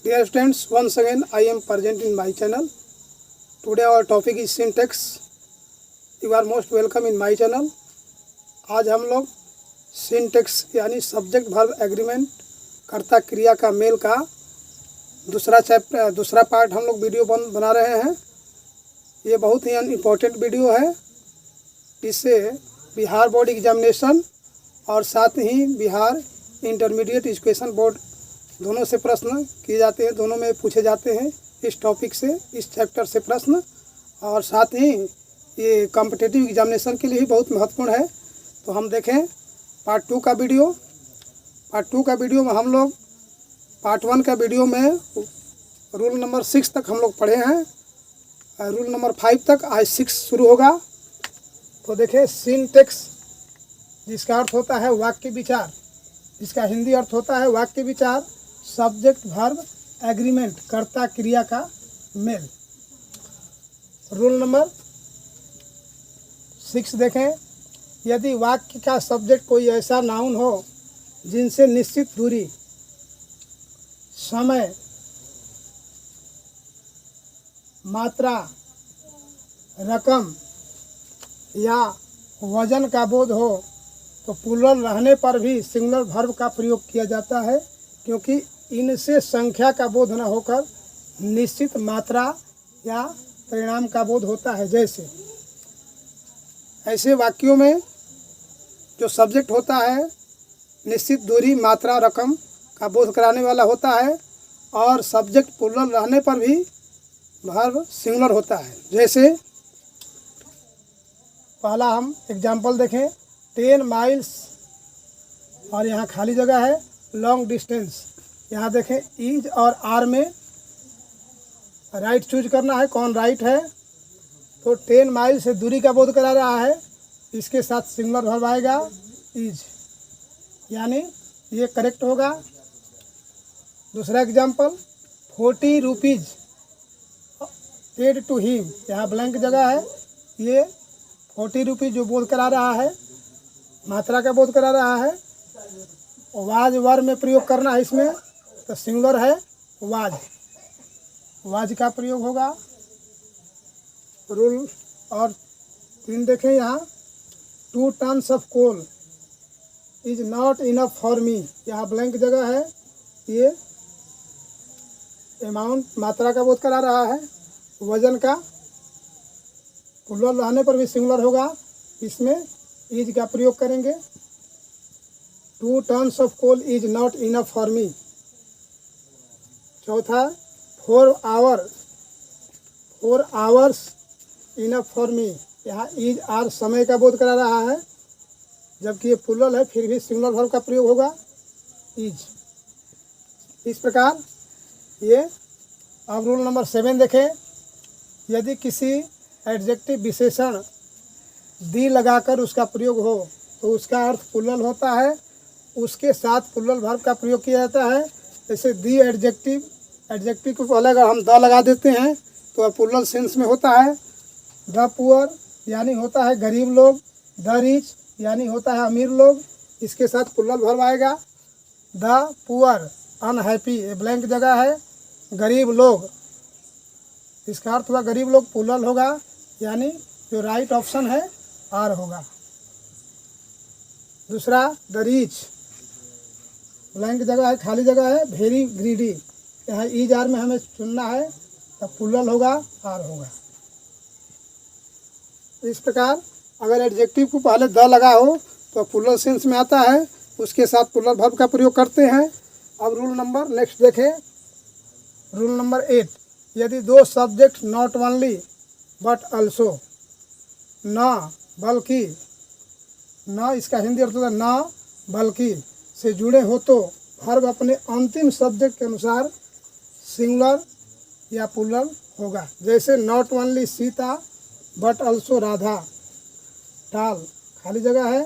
Dear students, once again I am present in my channel. Today our topic is syntax. You are most welcome in my channel. आज हम लोग syntax यानी subject verb agreement कर्ता क्रिया का mail का दूसरा पार्ट हम लोग वीडियो बना रहे हैं। ये बहुत ही इम्पोर्टेंट वीडियो है। इससे बिहार बोर्ड एग्जामिनेशन और साथ ही बिहार इंटरमीडिएट एजुकेशन बोर्ड दोनों से प्रश्न किए जाते हैं, दोनों में पूछे जाते हैं इस टॉपिक से, इस चैप्टर से प्रश्न। और साथ ही ये कॉम्पिटिटिव एग्जामिनेशन के लिए भी बहुत महत्वपूर्ण है। तो हम देखें पार्ट 2 का वीडियो। पार्ट 2 का वीडियो में हम लोग पार्ट 1 का वीडियो में रूल नंबर 6 तक हम लोग पढ़े हैं। रूल नंबर 5 तक आज 6 शुरू होगा। तो देखें सिंटेक्स, जिसका अर्थ होता है वाक्य विचार, जिसका हिंदी अर्थ होता है वाक्य विचार, सब्जेक्ट वर्ब एग्रीमेंट कर्ता क्रिया का मेल। रूल नंबर 6 देखें। यदि वाक्य का सब्जेक्ट कोई ऐसा नाउन हो जिनसे निश्चित दूरी, समय, मात्रा, रकम या वजन का बोध हो तो प्लूरल रहने पर भी सिंगुलर वर्ब का प्रयोग किया जाता है, क्योंकि इनसे संख्या का बोध न होकर निश्चित मात्रा या परिणाम का बोध होता है। जैसे ऐसे वाक्यों में जो सब्जेक्ट होता है निश्चित दूरी, मात्रा, रकम का बोध कराने वाला होता है और सब्जेक्ट प्लूरल रहने पर भी वर्ब सिंगुलर होता है। जैसे पहला हम एग्जाम्पल देखें, 10 माइल्स और यहाँ खाली जगह है, लॉन्ग डिस्टेंस। यहाँ देखें इज और आर में राइट चूज करना है, कौन राइट है। तो 10 माइल से दूरी का बोध करा रहा है, इसके साथ सिंगुलर वर्ब आएगा इज, यानी ये करेक्ट होगा। दूसरा example, 40 rupees paid to him, यहाँ ब्लैंक जगह है, ये 40 रुपीज़ जो बोध करा रहा है, मात्रा का बोध करा रहा है। वाज वर्ब में प्रयोग करना है इसमें, तो सिंगुलर है वाज, वाज का प्रयोग होगा। रूल और 3 देखें यहाँ, 2 tons of coal is not enough for me, यहाँ ब्लैंक जगह है, ये अमाउंट मात्रा का बोध करा रहा है। वजन का प्लूरल रहने पर भी सिंगुलर होगा, इसमें इज का प्रयोग करेंगे। 2 tons of coal is not enough for me. चौथा, 4 आवर्स इनफ फॉर मी, यहाँ इज आर समय का बोध करा रहा है, जबकि ये प्लूरल है फिर भी सिंगुलर वर्ब का प्रयोग होगा इज। इस प्रकार ये। अब रूल नंबर 7 देखें। यदि किसी एडजेक्टिव विशेषण दी लगाकर उसका प्रयोग हो तो उसका अर्थ प्लूरल होता है, उसके साथ प्लूरल वर्ब का प्रयोग किया जाता है। जैसे दी एडजेक्टिव को पहले अगर हम द लगा देते हैं तो प्लूरल सेंस में होता है। द पुअर यानी होता है गरीब लोग, द रिच यानी होता है अमीर लोग, इसके साथ प्लूरल वर्ब आएगा। द पुअर अनहैप्पी, ये ब्लैंक जगह है, गरीब लोग, इसका अर्थ हुआ गरीब लोग, प्लूरल होगा, यानी जो राइट ऑप्शन है आर होगा। दूसरा, द रिच, ब्लैंक जगह है, खाली जगह है, वेरी ग्रीडी, यहाँ इज आर में हमें चुनना है, तब प्लूरल होगा आर होगा। इस प्रकार अगर एडजेक्टिव को पहले द लगा हो तो प्लूरल सेंस में आता है, उसके साथ प्लूरल वर्ब का प्रयोग करते हैं। अब रूल नंबर नेक्स्ट देखें। रूल नंबर 8, यदि 2 subject not only but also, न बल्कि, न इसका हिंदी अर्थ होता है न बल्कि से जुड़े हो तो वर्ब अपने अंतिम सब्जेक्ट के अनुसार सिंगुलर या प्लूरल होगा। जैसे not only Sita but also Radha, टाल, खाली जगह है,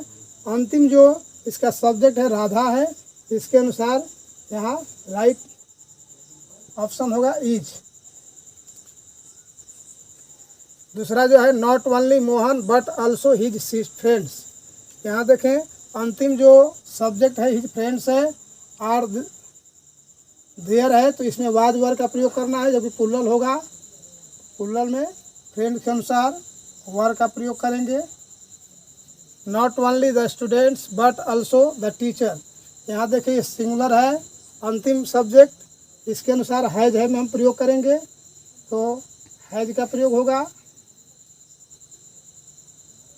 अंतिम जो इसका सब्जेक्ट है राधा है, इसके अनुसार यहाँ राइट ऑप्शन होगा इज। दूसरा जो है not only Mohan but also his friends, यहाँ देखें अंतिम जो सब्जेक्ट है हिज फ्रेंड्स है, आर देयर है तो इसमें वाज वर का प्रयोग करना है, जबकि पुल्लल होगा, पुल्लल में फ्रेंड के अनुसार वर का प्रयोग करेंगे। Not only the students but also the teacher, यहाँ देखिए ये सिंगुलर है, अंतिम सब्जेक्ट, इसके अनुसार हैज है में हम प्रयोग करेंगे, तो हैज का प्रयोग होगा।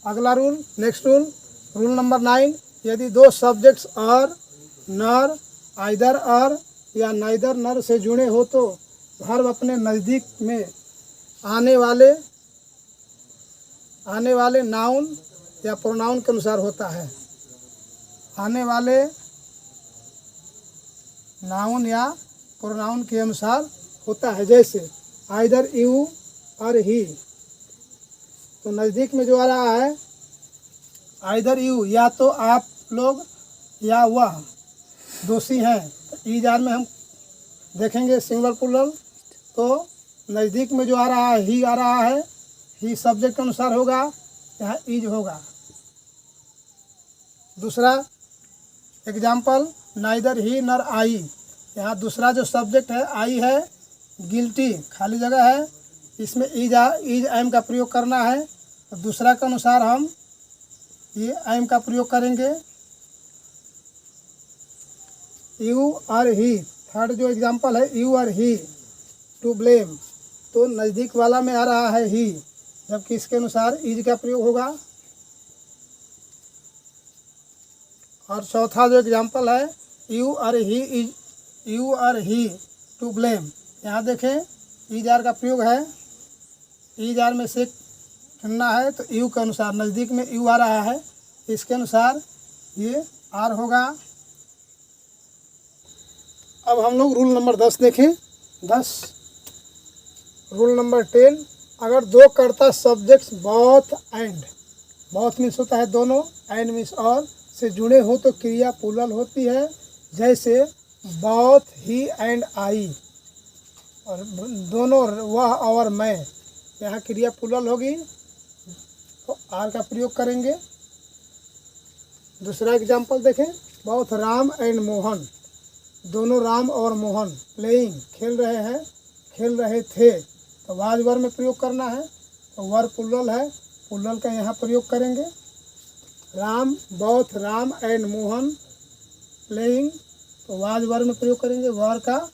अगला rule, next rule, rule number 9, यदि दो सब्जेक्ट्स और नर, आइदर और या नाइदर नर से जुड़े हो तो वर्ब अपने नज़दीक में आने वाले नाउन या प्रोनाउन के अनुसार होता है। आने वाले नाउन या प्रोनाउन के अनुसार होता है, जैसे आइदर यू और ही, तो नज़दीक में जो आ रहा है आइदर यू, या तो आप लोग या वह दोषी हैं, तो ईजार में हम देखेंगे सिंगुलर प्लूरल, तो नज़दीक में जो आ रहा है ही आ रहा है, ही सब्जेक्ट के अनुसार होगा, यहाँ ईज होगा। दूसरा एग्जाम्पल, नाइदर ही नर आई, यहाँ दूसरा जो सब्जेक्ट है आई है, गिल्टी खाली जगह है, इसमें ईज एम का प्रयोग करना है, तो दूसरा के अनुसार हम ये एम का प्रयोग करेंगे। यू और ही, थर्ड जो एग्जाम्पल है यू और ही, टू ब्लेम, तो नज़दीक वाला में आ रहा है ही, जबकि इसके अनुसार ईज का प्रयोग होगा। और चौथा जो एग्जाम्पल है यू और ही इज, यू और ही टू ब्लेम, यहाँ देखें ईज आर का प्रयोग है, ईज आर में से चुनना है, तो यू के अनुसार नज़दीक में यू आ रहा है, इसके अनुसार ये आर होगा। अब हम लोग रूल नंबर 10 देखें। 10 रूल नंबर 10, अगर दो कर्ता subjects both and, both means होता है दोनों, एंड मीन्स और, से जुड़े हो तो क्रिया प्लूरल होती है, जैसे बोथ ही एंड आई, और दोनों वह और मैं, यहाँ क्रिया प्लूरल होगी, तो आर का प्रयोग करेंगे। दूसरा एग्जाम्पल देखें, बोथ राम एंड मोहन, दोनों राम और मोहन प्लेइंग खेल रहे थे, तो वाज वर में प्रयोग करना है, तो वर प्लूरल है, प्लूरल का यहाँ प्रयोग करेंगे। Ram, both Ram and Mohan playing, तो वाज वर में प्रयोग करेंगे वर का।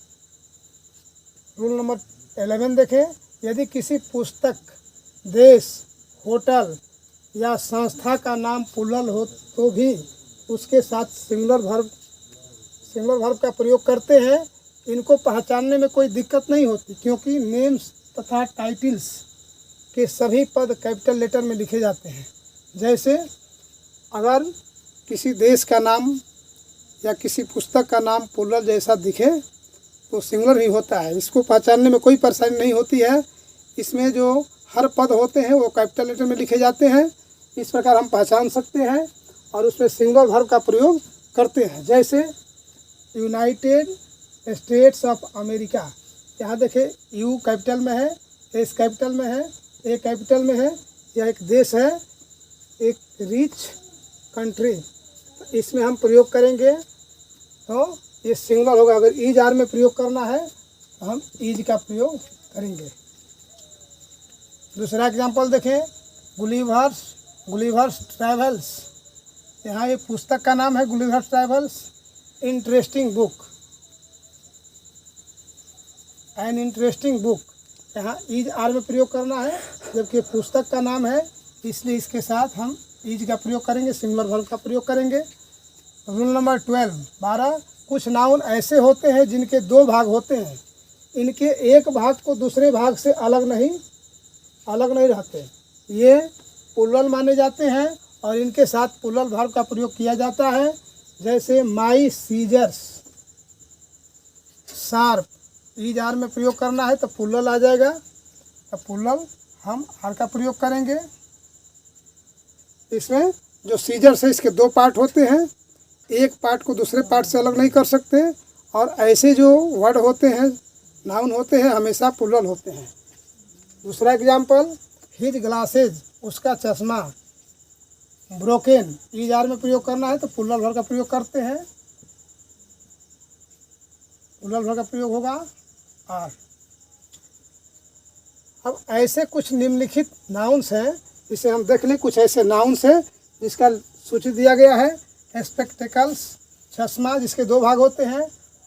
रूल नंबर 11 देखें, यदि किसी पुस्तक, देश, होटल या संस्था का नाम प्लूरल हो तो भी उसके साथ सिंगुलर वर्ब का प्रयोग करते हैं, इनको पहचानने में कोई दिक्कत नहीं होती, क्योंकि नेम्स तथा टाइटल्स के सभी पद कैपिटल लेटर में लिखे जाते हैं। जैसे अगर किसी देश का नाम या किसी पुस्तक का नाम प्लूरल जैसा दिखे तो सिंगुलर ही होता है, इसको पहचानने में कोई परेशानी नहीं होती है। इसमें जो हर पद होते हैं वो कैपिटल लेटर में लिखे जाते हैं, इस प्रकार हम पहचान सकते हैं और उसमें सिंगुलर वर्ब का प्रयोग करते हैं। जैसे यूनाइटेड स्टेट्स ऑफ अमेरिका, यहाँ देखें यू कैपिटल में है, एस कैपिटल में है, ए कैपिटल में है, यह एक देश है, एक रिच कंट्री, तो इसमें हम प्रयोग करेंगे तो ये सिंगुलर होगा। अगर ईज आर में प्रयोग करना है तो हम ईज का प्रयोग करेंगे। दूसरा एग्जांपल देखें, गुलिवर्स ट्रैवल्स, यहाँ ये पुस्तक का नाम है Gulliver's travels, interesting book, an interesting book, यहाँ ईज आर में प्रयोग करना है, जबकि पुस्तक का नाम है इसलिए इसके साथ हम ईज का प्रयोग करेंगे, सिंगुलर वर्ब का प्रयोग करेंगे। रूल नंबर 12, कुछ नाउन ऐसे होते हैं जिनके दो भाग होते हैं, इनके एक भाग को दूसरे भाग से अलग नहीं रहते, ये प्लूरल माने जाते हैं और इनके साथ प्लूरल वर्ब का प्रयोग किया जाता है। जैसे माई सीजर्स, शार्प, ईज आर में प्रयोग करना है तो प्लूरल आ जाएगा, तो प्लूरल हम आर का प्रयोग करेंगे। इसमें जो सीजर्स है इसके दो पार्ट होते हैं, एक पार्ट को दूसरे पार्ट से अलग नहीं कर सकते, और ऐसे जो वर्ड होते हैं, नाउन होते हैं, हमेशा प्लूरल होते हैं। दूसरा एग्जाम्पल, हिज ग्लासेज, उसका चश्मा, ब्रोकन, ईज आर में प्रयोग करना है तो प्लूरल वर्ब का प्रयोग करते हैं। प्लूरल वर्ब का प्रयोग होगा आर। अब ऐसे कुछ निम्नलिखित नाउन्स हैं, इसे हम देख लें। कुछ ऐसे नाउन्स हैं जिसका सूची दिया गया है। स्पेक्टेकल्स चश्मा, जिसके दो भाग होते हैं।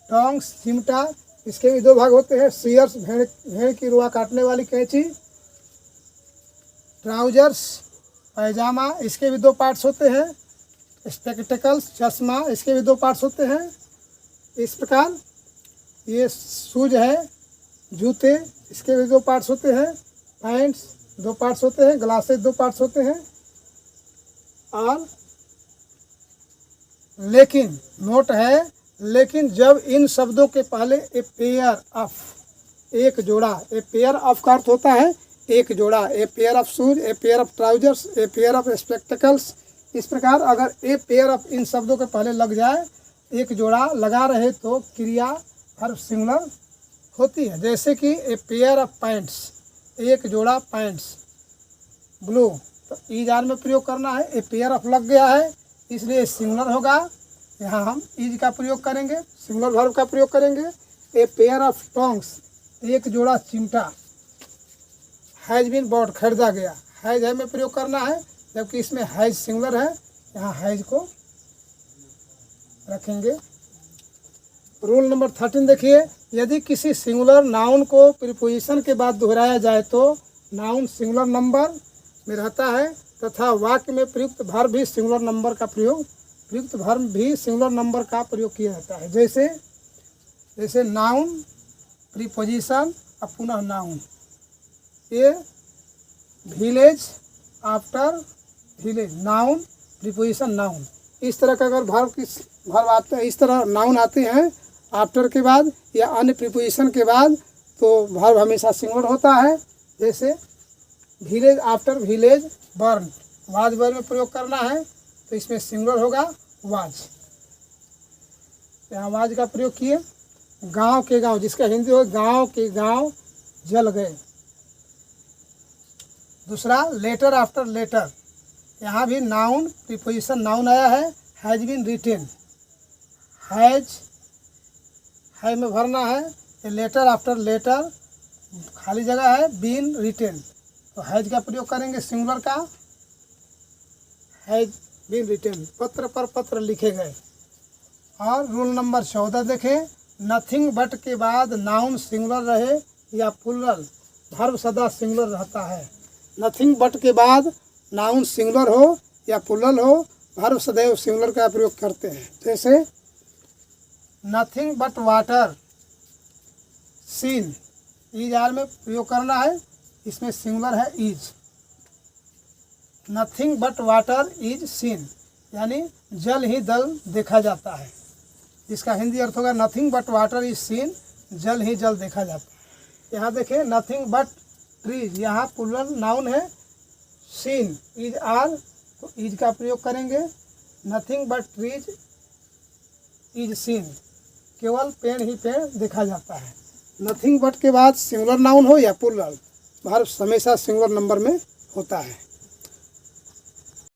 टोंग्स चिमटा, इसके भी दो भाग होते हैं। सीयर्स भेड़ की रुआ काटने वाली कैंची। ट्राउजर्स पैजामा, इसके भी दो पार्ट्स होते हैं। स्पेक्टेकल्स चश्मा, इसके भी दो पार्ट्स होते हैं। इस प्रकार ये शूज है, जूते, इसके भी दो पार्ट्स होते हैं। पैंट्स दो पार्ट्स होते हैं। ग्लासेस दो पार्ट्स होते हैं। और लेकिन नोट है, लेकिन जब इन शब्दों के पहले ए पेयर ऑफ, एक जोड़ा, ए पेयर ऑफ का अर्थ होता है एक जोड़ा। A pair of shoes, a pair of trousers, a pair of spectacles. इस प्रकार अगर ए पेयर ऑफ इन शब्दों के पहले लग जाए, एक जोड़ा लगा रहे, तो क्रिया वर्ब सिंगुलर होती है। जैसे कि ए पेयर ऑफ पैंट्स, एक जोड़ा पैंट्स। ब्लू, तो ईज आर में प्रयोग करना है। ए पेयर ऑफ लग गया है, इसलिए सिंगुलर होगा। यहाँ हम ईज का प्रयोग करेंगे, सिंगुलर वर्ब का प्रयोग करेंगे। ए पेयर ऑफ टोंग्स, एक जोड़ा चिमटा। हैज बीन बॉट, खरीदा गया। हैज है में प्रयोग करना है, जबकि इसमें हैज सिंगुलर है, यहाँ हैज को रखेंगे। रूल नंबर 13 देखिए, यदि किसी सिंगुलर नाउन को प्रीपोजिशन के बाद दोहराया जाए तो नाउन सिंगुलर नंबर में रहता है तथा वाक्य में प्रयुक्त वर्ब भी सिंगुलर नंबर का प्रयोग किया जाता है। जैसे नाउन प्रीपोजिशन और पुनः नाउन। ये village after village, noun preposition noun. इस तरह का अगर वर्ब आते हैं, इस तरह नाउन आते हैं आफ्टर के बाद या अन्य प्रीपोजिशन के बाद, तो वर्ब हमेशा सिंगुलर होता है। जैसे village after village burn, was verb में प्रयोग करना है, तो इसमें सिंगुलर होगा वाज। यहाँ वाज का प्रयोग किए। गांव के गांव, जिसका हिंदी हो गांव के गांव जल गए। दूसरा लेटर आफ्टर लेटर, यहाँ भी नाउन प्रीपोजिशन नाउन आया है। हैज बीन रिटेन, हैज है में भरना है। ये लेटर आफ्टर लेटर खाली जगह है, बीन रिटेन, तो हैज का प्रयोग करेंगे सिंगुलर का। हैज बीन रिटेन, पत्र पर पत्र लिखे गए। और रूल नंबर 14 देखें, नथिंग बट के बाद नाउन सिंगुलर रहे या प्लूरल, वर्ब सदा सिंगुलर रहता है। नथिंग बट के बाद नाउन सिंगुलर हो या प्लूरल हो, वर्ब सदैव सिंगुलर का प्रयोग करते हैं। जैसे nothing but water seen, is are में प्रयोग करना है, इसमें सिंगुलर है is. Nothing but water is seen, यानी जल ही जल देखा जाता है। इसका हिंदी अर्थ होगा nothing but water is scene, जल ही जल देखा जाता है। यहाँ देखें नथिंग बट ट्रीज, यहाँ प्लूरल नाउन है। सीन इज आर, तो इज का प्रयोग करेंगे। Nothing but trees is seen, केवल पेड़ ही पेड़ देखा जाता है। नथिंग बट के बाद सिंगुलर नाउन हो या प्लूरल, वर्ब हमेशा सिंगुलर नंबर में होता है।